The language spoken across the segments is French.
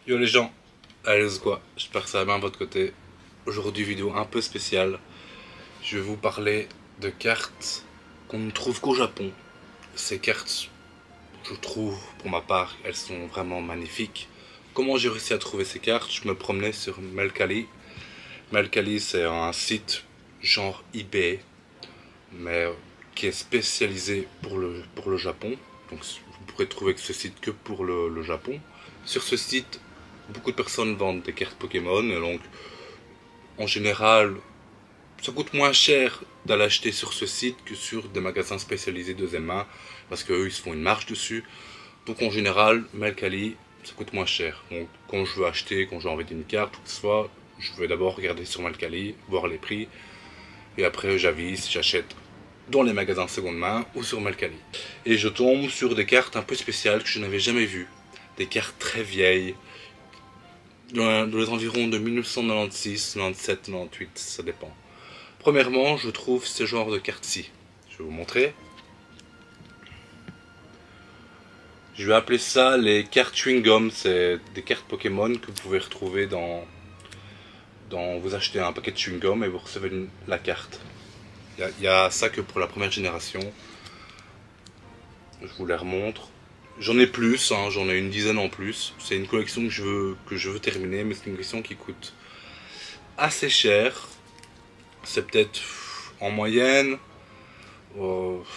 Yo les gens, allez quoi, j'espère que ça va bien de votre côté. Aujourd'hui vidéo un peu spéciale, je vais vous parler de cartes qu'on ne trouve qu'au Japon. Ces cartes, je trouve pour ma part, elles sont vraiment magnifiques. Comment j'ai réussi à trouver ces cartes? Je me promenais sur Mercari. Mercari c'est un site genre eBay, mais qui est spécialisé pour le Japon. Donc vous pourrez trouver que ce site que pour le Japon. Sur ce site, beaucoup de personnes vendent des cartes Pokémon, et donc en général, ça coûte moins cher d'aller acheter sur ce site que sur des magasins spécialisés deuxième main, parce qu'eux ils se font une marge dessus. Donc en général, Mercari, ça coûte moins cher. Donc quand je veux acheter, quand j'ai envie d'une carte ou que ce soit, je vais d'abord regarder sur Mercari, voir les prix, et après j'avise, j'achète dans les magasins seconde main ou sur Mercari. Et je tombe sur des cartes un peu spéciales que je n'avais jamais vues. Des cartes très vieilles, dans les environs de 1996, 97, 98, ça dépend. Premièrement, je trouve ce genre de cartes-ci. Je vais vous montrer. Je vais appeler ça les cartes chewing-gum. C'est des cartes Pokémon que vous pouvez retrouver dans vous achetez un paquet de chewing-gum et vous recevez la carte. Il y a ça que pour la première génération. Je vous les remontre. J'en ai plus, hein, j'en ai une dizaine en plus. C'est une collection que je veux terminer, mais c'est une collection qui coûte assez cher. C'est peut-être en moyenne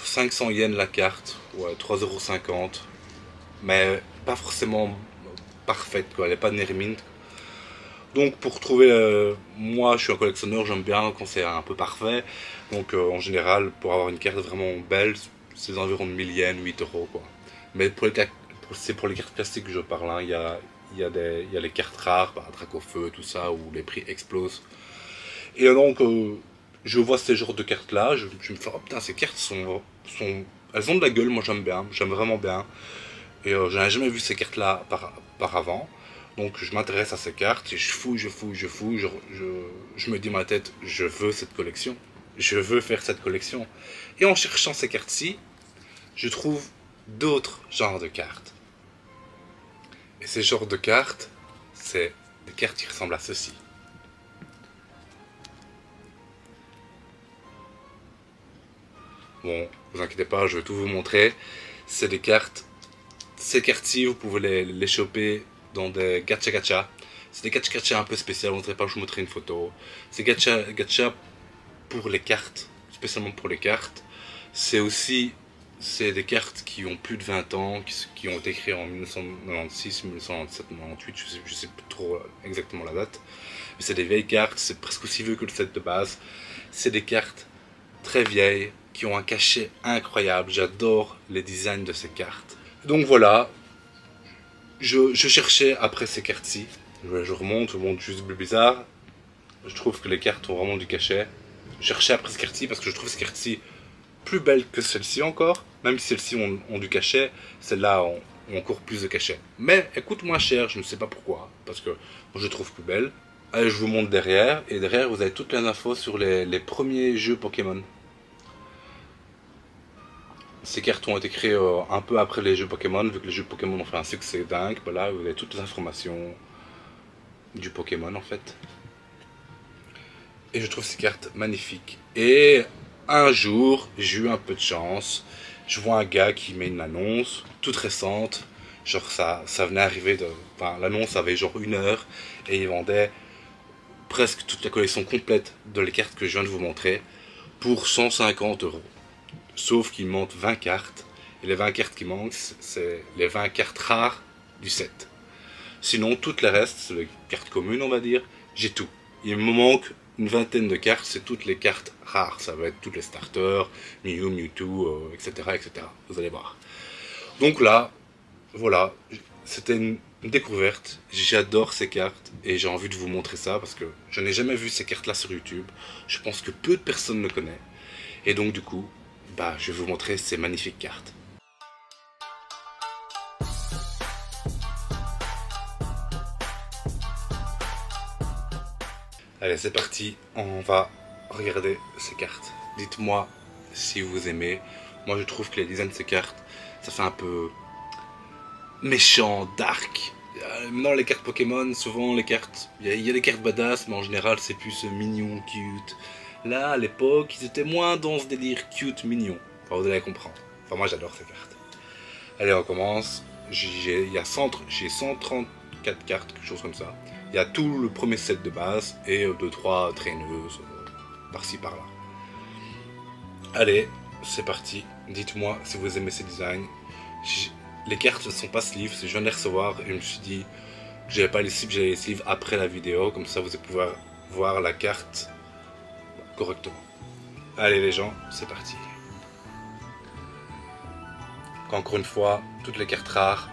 500 yens la carte, ouais, 3,50 €. Mais pas forcément parfaite, quoi. Elle n'est pas Nermint. Donc pour trouver, moi je suis un collectionneur, j'aime bien quand c'est un peu parfait. Donc en général, pour avoir une carte vraiment belle, c'est environ 1000 yens, 8 € quoi. Mais c'est pour les cartes classiques que je parle, hein. Il y a les cartes rares, par Dracofeu, tout ça, où les prix explosent. Et donc, je vois ces genres de cartes là, je me fais, oh putain, ces cartes elles ont de la gueule, moi j'aime bien, j'aime vraiment bien. Et je n'avais jamais vu ces cartes là par avant. Donc je m'intéresse à ces cartes, et je fouille, je me dis dans ma tête, je veux cette collection. Je veux faire cette collection. Et en cherchant ces cartes-ci, je trouve d'autres genres de cartes. Et ces genres de cartes, c'est des cartes qui ressemblent à ceci. Bon, vous inquiétez pas, je vais tout vous montrer. C'est des cartes. Ces cartes-ci, vous pouvez les choper dans des gacha gacha. C'est des gacha gacha un peu spéciaux, je vous montrerai une photo. C'est gacha gacha pour les cartes, spécialement pour les cartes. C'est des cartes qui ont plus de 20 ans, qui ont été créées en 1996, 1997, 1998, je sais plus trop exactement la date. Mais c'est des vieilles cartes, c'est presque aussi vieux que le set de base. C'est des cartes très vieilles, qui ont un cachet incroyable. J'adore les designs de ces cartes. Donc voilà, je cherchais après ces cartes-ci. Je remonte juste plus bizarre. Je trouve que les cartes ont vraiment du cachet. Je cherchais après ces cartes-ci parce que je trouve ces cartes-ci plus belles que celles-ci encore. Même si celles-ci ont du cachet, celles-là ont encore plus de cachet. Mais elles coûtent moins cher, je ne sais pas pourquoi. Parce que je les trouve plus belles. Allez, je vous montre derrière. Et derrière, vous avez toutes les infos sur les premiers jeux Pokémon. Ces cartes ont été créées un peu après les jeux Pokémon, vu que les jeux Pokémon ont fait un succès dingue. Voilà, vous avez toutes les informations du Pokémon en fait. Et je trouve ces cartes magnifiques. Et un jour, j'ai eu un peu de chance. Je vois un gars qui met une annonce, toute récente. Genre ça venait arriver de... Enfin, l'annonce avait genre 1 heure. Et il vendait presque toute la collection complète de les cartes que je viens de vous montrer pour 150 €. Sauf qu'il manque 20 cartes. Et les 20 cartes qui manquent, c'est les 20 cartes rares du set. Sinon, toutes les restes, c'est les cartes communes, on va dire. J'ai tout. Il me manque une vingtaine de cartes, c'est toutes les cartes rares. Ça va être toutes les starters, Mew, Mewtwo, etc., etc. Vous allez voir. Donc là, voilà. C'était une découverte. J'adore ces cartes. Et j'ai envie de vous montrer ça parce que je n'ai jamais vu ces cartes-là sur YouTube. Je pense que peu de personnes le connaissent. Et donc, du coup, je vais vous montrer ces magnifiques cartes. Allez, c'est parti, on va regarder ces cartes. Dites-moi si vous aimez. Moi, je trouve que les designs de ces cartes, ça fait un peu méchant, dark. Maintenant, les cartes Pokémon, souvent les cartes. Il y a des cartes badass, mais en général, c'est plus mignon, cute. Là, à l'époque, ils étaient moins dans ce délire cute, mignon. Enfin, vous allez comprendre. Enfin, moi, j'adore ces cartes. Allez, on commence. J'ai 134 cartes, quelque chose comme ça. Il y a tout le premier set de base et 2-3 traîneuses par-ci par-là. Allez, c'est parti. Dites-moi si vous aimez ces designs. Les cartes ne sont pas sleeves, je viens de les recevoir et je me suis dit que j'avais pas les sleeves, j'allais les sleeves après la vidéo, comme ça vous allez pouvoir voir la carte correctement. Allez les gens, c'est parti. Encore une fois, toutes les cartes rares,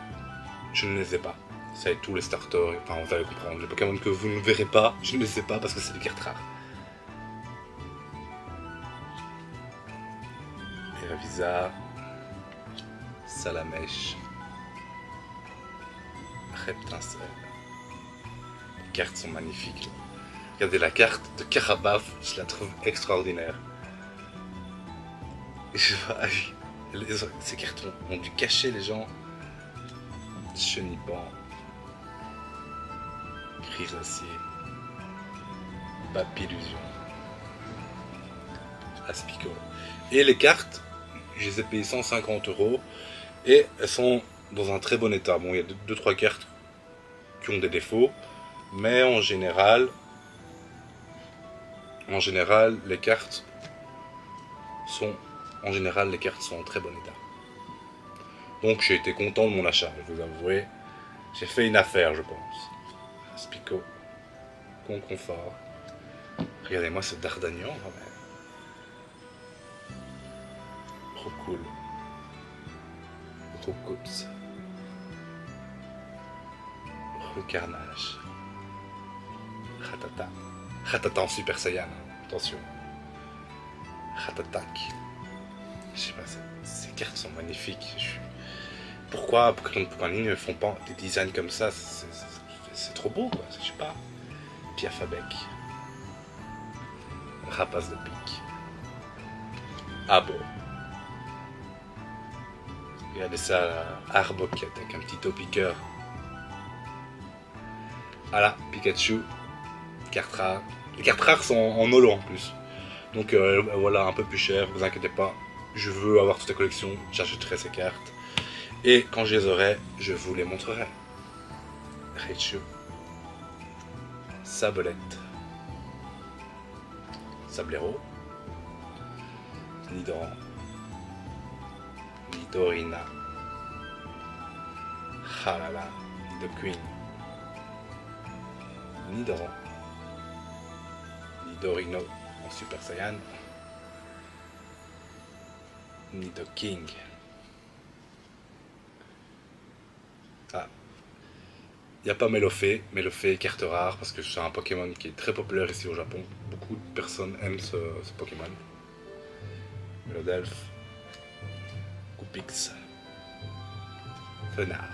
je ne les ai pas. C'est tous les starters, enfin vous allez comprendre. Les Pokémon que vous ne verrez pas, je ne les ai pas parce que c'est des cartes rares. Visa, Salamèche, Reptincelle. Les cartes sont magnifiques. Regardez la carte de Carabaf, je la trouve extraordinaire. Ces cartes ont dû cacher les gens. Chenipan, Grisacier, Papillusion, Aspico. Et les cartes, je les ai payées 150 € et elles sont dans un très bon état. Bon, il y a 2-3 cartes qui ont des défauts, mais en général, les cartes sont en très bon état. Donc j'ai été content de mon achat, je vous avouer. J'ai fait une affaire, je pense. Aspico, Conconfort. Regardez-moi ce Dardagnan, quand même. Trop cool. Roucoups. Recarnage. Ratata. Ratata en Super Saiyan, attention. Ratatak. Je sais pas, ces cartes sont magnifiques. Pourquoi en ligne ne font pas des designs comme ça? C'est trop beau, quoi. Je sais pas. Piafabec. Rapace de pique. Abo. Regardez ça, Arbok avec un petit piqueur. Voilà, Pikachu. Carte rare. Les cartes rares sont en holo en plus. Donc voilà, un peu plus cher, vous inquiétez pas. Je veux avoir toute la collection, j'achèterai ces cartes. Et quand je les aurai, je vous les montrerai. Raichu. Sabolette. Sablero. Nidoran. Nidorina. Ah là là. Nidoqueen. Nidoran. Nidorino en Super Saiyan. Nidoking. Ah. Il n'y a pas Melofé. Melofé est carte rare parce que c'est un Pokémon qui est très populaire ici au Japon. Beaucoup de personnes aiment ce Pokémon. Melodelph. Coupix. Fenard.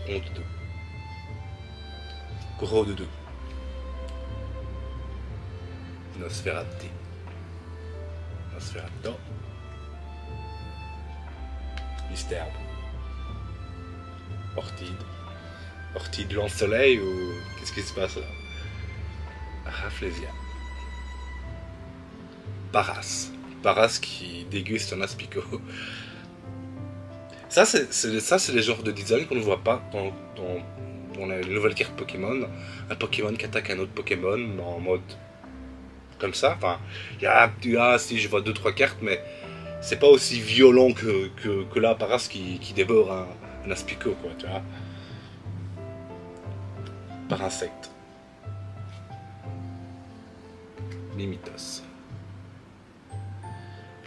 Rondoudou. Gros Doudou. Nosferatu. Nosferatu. Mystère. Ortide. Ortide lance-soleil ou qu'est-ce qui se passe là? Rafflesia. Paras. Paras qui déguste un Aspico. Ça, c'est les genres de design qu'on ne voit pas dans les nouvelles cartes Pokémon. Un Pokémon qui attaque un autre Pokémon en mode comme ça. Enfin, il y a si je vois 2-3 cartes, mais c'est pas aussi violent que là, Paras qui dévore un Aspico, quoi, tu vois. Par insecte. Mimitos.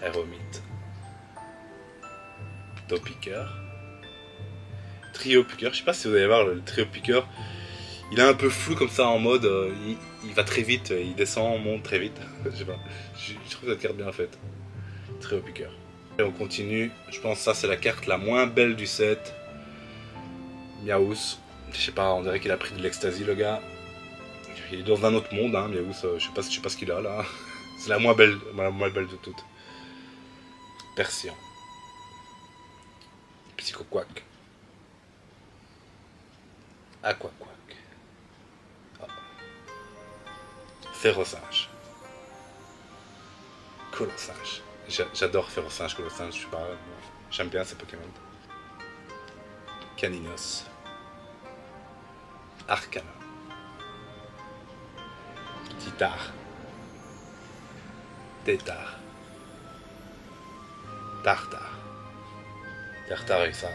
Aéromite. Topiqueur. Trio piqueur. Je sais pas si vous allez voir le trio piqueur. Il est un peu flou comme ça en mode. Il va très vite, il descend, monte très vite. Je sais pas. Je trouve cette carte bien faite. Trio piqueur. Et on continue. Je pense que ça c'est la carte la moins belle du set. Miaous. Je sais pas, on dirait qu'il a pris de l'ecstasy le gars. Il est dans un autre monde, hein, Miaous. Je sais pas ce qu'il a là. C'est la moins belle de toutes. Persian. Psychoquack. Aquaquac. Oh. Férocinge. Colossinge. J'adore Férocinge, Colossinge, je sais pas. J'aime bien ces Pokémon. Caninos. Arcana. Titar. Tétard. Tartare. Tartare avec sa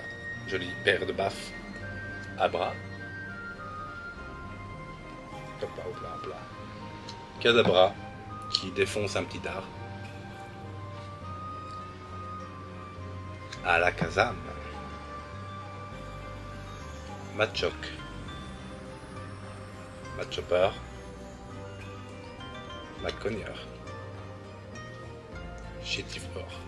jolie paire de baffes. Abra. Hop là, hop là, hop là. Kadabra qui défonce un petit dard. Alakazam. Machoc. Machopper. Maconier. Chétiflore.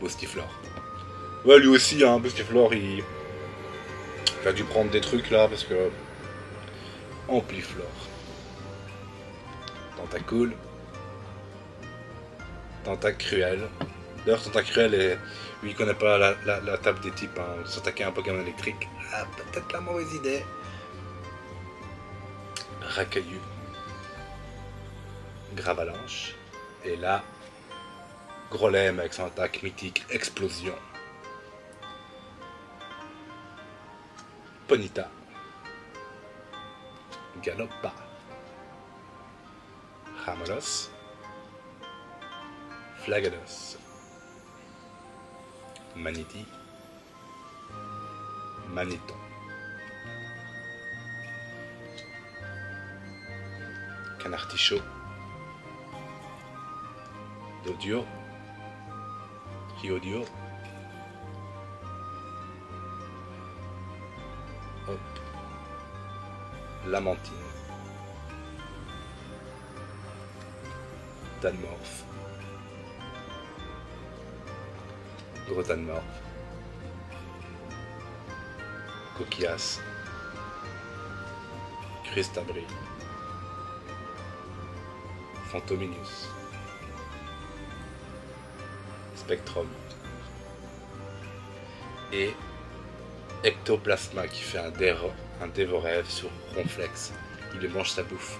Boustiflore. Ouais, lui aussi, hein, Boustiflore, il a dû prendre des trucs là parce que. Ampliflore. Tentacool. Tentacruel. D'ailleurs, Tentacruel, lui, il connaît pas la table des types. Hein. S'attaquer à un Pokémon électrique. Ah, peut-être la mauvaise idée. Racaillou. Gravalanche. Et là, Grolem avec son attaque mythique Explosion. Ponyta. Galopa. Ramolos. Flagados. Maniti. Maniton. Canartichaud. Dodio. Riodio. Hop. Lamantine. Danmorph. Gros Danmorph. Coquillas. Cristabri. Phantominius. Spectrum. Et Ectoplasma qui fait un dévorève sur Ronflex. Il lui mange sa bouffe.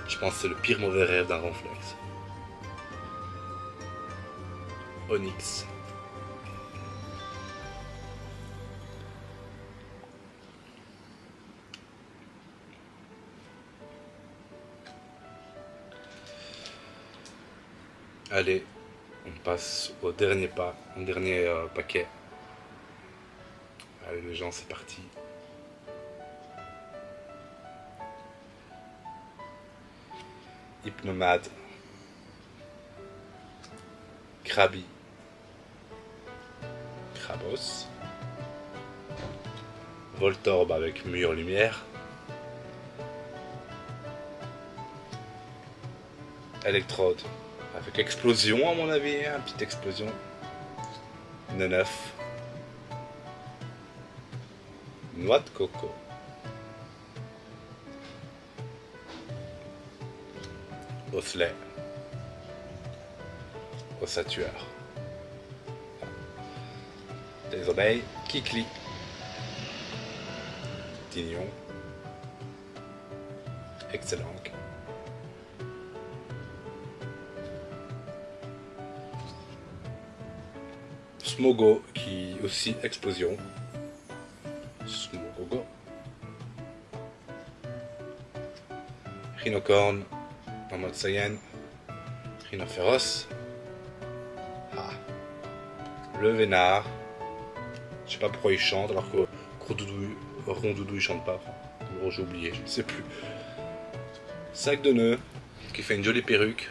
Je pense que c'est le pire mauvais rêve d'un Ronflex. Onyx. Allez, on passe au dernier paquet. Allez les gens, c'est parti. Hypnomade. Krabi. Krabos. Voltorb avec mur lumière. Electrode. Avec explosion à mon avis, hein, petite explosion. Neneuf. Noix de coco. Osselet. Ossatueur. Des abeilles. Kikli. Tignon. Excellent. Smogo qui aussi explosion. Smogogo. Rhinocorne en mode Saiyan. Rhinophéros. Ah. Le Vénard. Je sais pas pourquoi il chante alors que Rondoudou il chante pas. Bon, j'ai oublié, je ne sais plus. Sac de nœuds qui fait une jolie perruque.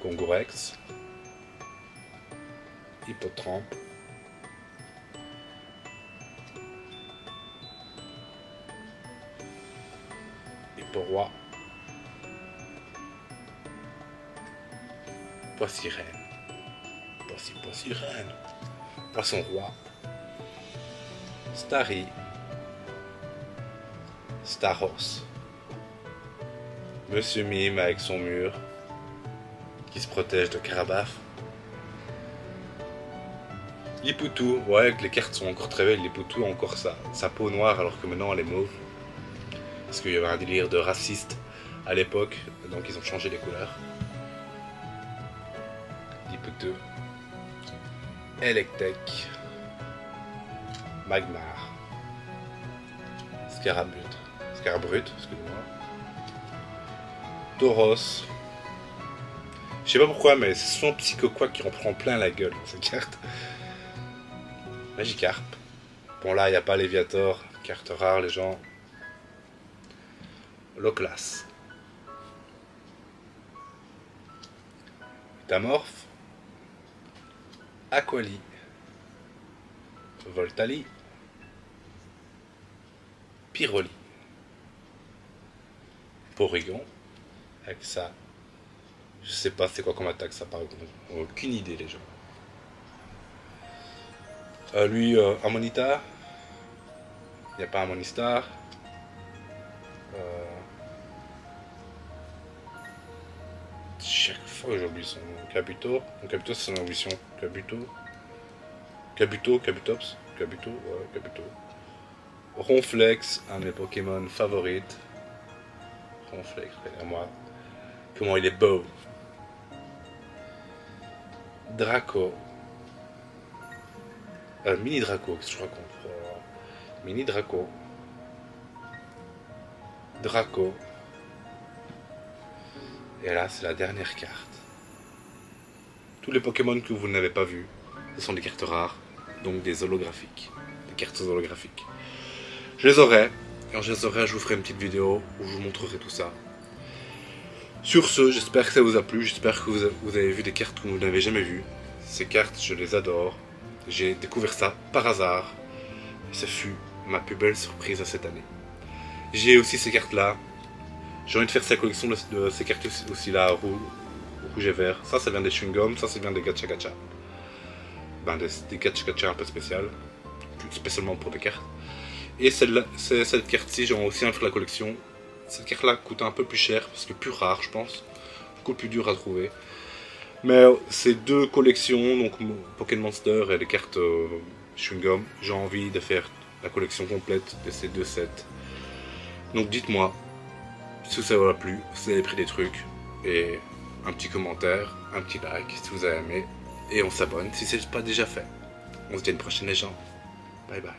Congorex. Hippotrampe. Hipporoi. Poissy-reine. Poissy-reine. Poisson-roi. Starry. Staros. Monsieur Mime avec son mur qui se protège de Carabaf. Liputu, ouais, les cartes sont encore très belles. Liputu a encore sa peau noire alors que maintenant elle est mauve. Parce qu'il y avait un délire de raciste à l'époque, donc ils ont changé les couleurs. Liputu, Electek, Magmar, Scarbrut, excusez-moi, Tauros. Je sais pas pourquoi, mais c'est son Psychoquack qui en prend plein la gueule dans cette carte. Magikarp. Bon là, il n'y a pas Léviator, carte rare les gens. Loclas. Metamorph. Aquali. Voltali. Pyroli. Porygon. Avec ça. Je sais pas c'est quoi comme attaque ça par contre. Aucune idée les gens. Lui, Harmonita. Il n'y a pas Harmonistar. Chaque fois j'oublie son Kabuto. Mon Kabuto c'est son ambition. Kabutops. Kabuto, ouais, Kabuto. Ronflex, un de mes Pokémon favorites. Ronflex, regardez-moi. Comment il est beau. Draco. Mini Draco, qu'est-ce que je raconte? Mini Draco. Draco. Et là, c'est la dernière carte. Tous les Pokémon que vous n'avez pas vus, ce sont des cartes rares, donc des holographiques. Des cartes holographiques. Je les aurai. Quand je les aurai, je vous ferai une petite vidéo où je vous montrerai tout ça. Sur ce, j'espère que ça vous a plu. J'espère que vous avez vu des cartes que vous n'avez jamais vues. Ces cartes, je les adore. J'ai découvert ça par hasard. Et ce fut ma plus belle surprise à cette année. J'ai aussi ces cartes-là. J'ai envie de faire sa collection de ces cartes aussi là, rouge et vert. Ça vient des chewing-gums, ça vient des gacha gacha. Ben, des gacha gacha un peu spéciales. Spécialement pour des cartes. Et cette carte-ci, j'ai aussi envie de faire la collection. Cette carte-là coûte un peu plus cher, parce que plus rare, je pense. Beaucoup plus dur à trouver. Mais ces deux collections, donc Pokémon Monster et les cartes chewing-gum, j'ai envie de faire la collection complète de ces deux sets. Donc dites-moi si ça vous a plu, si vous avez pris des trucs, et un petit commentaire, un petit like si vous avez aimé, et on s'abonne si ce n'est pas déjà fait. On se dit à une prochaine les gens. Bye bye.